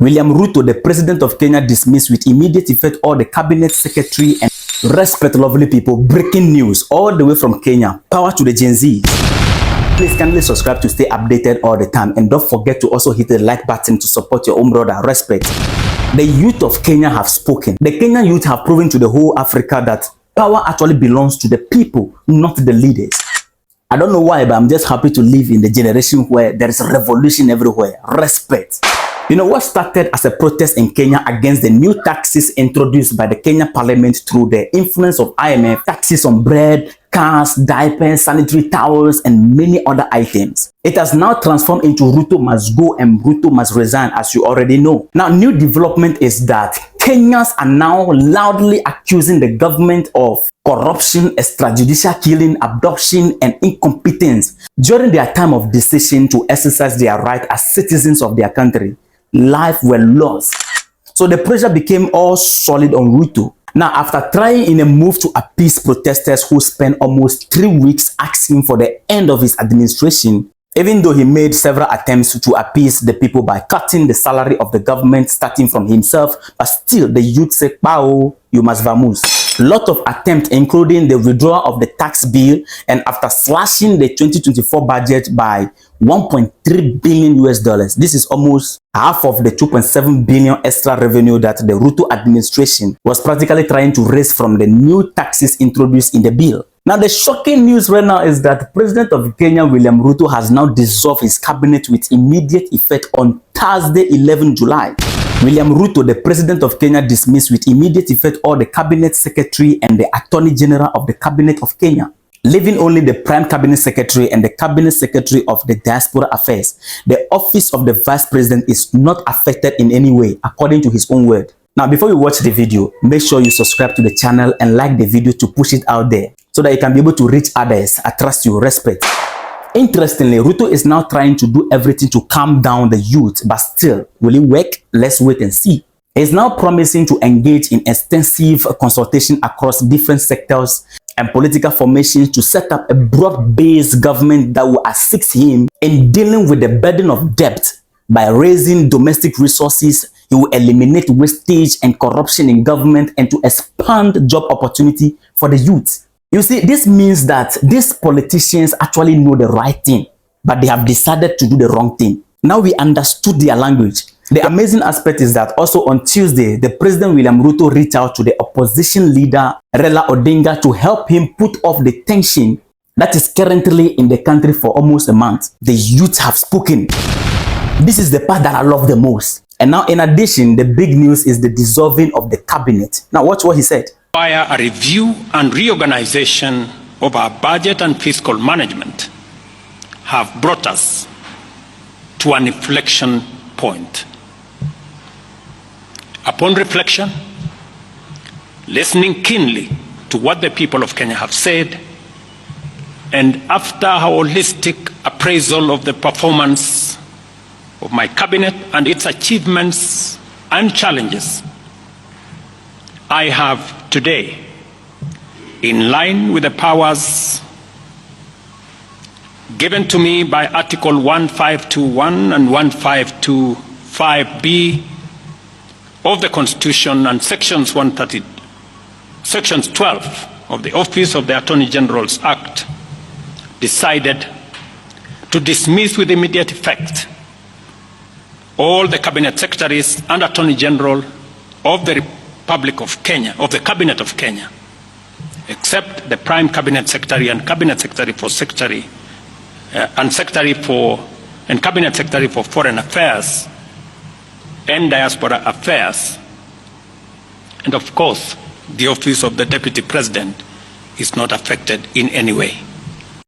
William Ruto, the president of Kenya, dismissed with immediate effect all the cabinet secretary and respect lovely people. Breaking news all the way from Kenya. Power to the Gen Z. Please kindly subscribe to stay updated all the time, and don't forget to also hit the like button to support your own brother. Respect. The youth of Kenya have spoken. The Kenyan youth have proven to the whole Africa that power actually belongs to the people, not the leaders. I don't know why, but I'm just happy to live in the generation where there is a revolution everywhere. Respect. You know what started as a protest in Kenya against the new taxes introduced by the Kenya parliament through the influence of IMF, taxes on bread, cars, diapers, sanitary towels, and many other items. It has now transformed into Ruto must go and Ruto must resign, as you already know. Now, new development is that Kenyans are now loudly accusing the government of corruption, extrajudicial killing, abduction, and incompetence during their time of decision to exercise their right as citizens of their country. Lives were lost. So the pressure became all solid on Ruto. Now, after trying in a move to appease protesters who spent almost 3 weeks asking for the end of his administration, even though he made several attempts to appease the people by cutting the salary of the government starting from himself, but still the youth say, "Pao, you must vamoose." Lot of attempts, including the withdrawal of the tax bill, and after slashing the 2024 budget by 1.3 billion US dollars. This is almost half of the 2.7 billion extra revenue that the Ruto administration was practically trying to raise from the new taxes introduced in the bill. Now, the shocking news right now is that the President of Kenya, William Ruto, has now dissolved his cabinet with immediate effect on Thursday, 11 July. William Ruto, the president of Kenya, dismissed with immediate effect all the cabinet secretary and the attorney general of the cabinet of Kenya, leaving only the prime cabinet secretary and the cabinet secretary of the diaspora affairs. The office of the vice president is not affected in any way, according to his own word. Now, before you watch the video, make sure you subscribe to the channel and like the video to push it out there so that you can be able to reach others. I trust you. Respect. Interestingly, Ruto is now trying to do everything to calm down the youth, but still, will it work? Let's wait and see. He's now promising to engage in extensive consultation across different sectors and political formations to set up a broad-based government that will assist him in dealing with the burden of debt by raising domestic resources. He will eliminate wastage and corruption in government and to expand job opportunity for the youth. You see, this means that these politicians actually know the right thing, but they have decided to do the wrong thing. Now we understood their language. The amazing aspect is that also on Tuesday, the President William Ruto reached out to the opposition leader, Raila Odinga, to help him put off the tension that is currently in the country for almost a month. The youth have spoken. This is the part that I love the most. And now, in addition, the big news is the dissolving of the cabinet. Now, watch what he said. Require a review and reorganization of our budget and fiscal management have brought us to an inflection point. Upon reflection, listening keenly to what the people of Kenya have said, and after a holistic appraisal of the performance of my cabinet and its achievements and challenges, I have today, in line with the powers given to me by Article 1521 and 1525B of the Constitution and Sections 12 of the Office of the Attorney General's Act, decided to dismiss with immediate effect all the cabinet secretaries and Attorney General of the Republic of Kenya, of the Cabinet of Kenya, except the Prime Cabinet Secretary and Cabinet Secretary for Cabinet Secretary for Foreign Affairs and Diaspora Affairs. And of course, the office of the Deputy President is not affected in any way.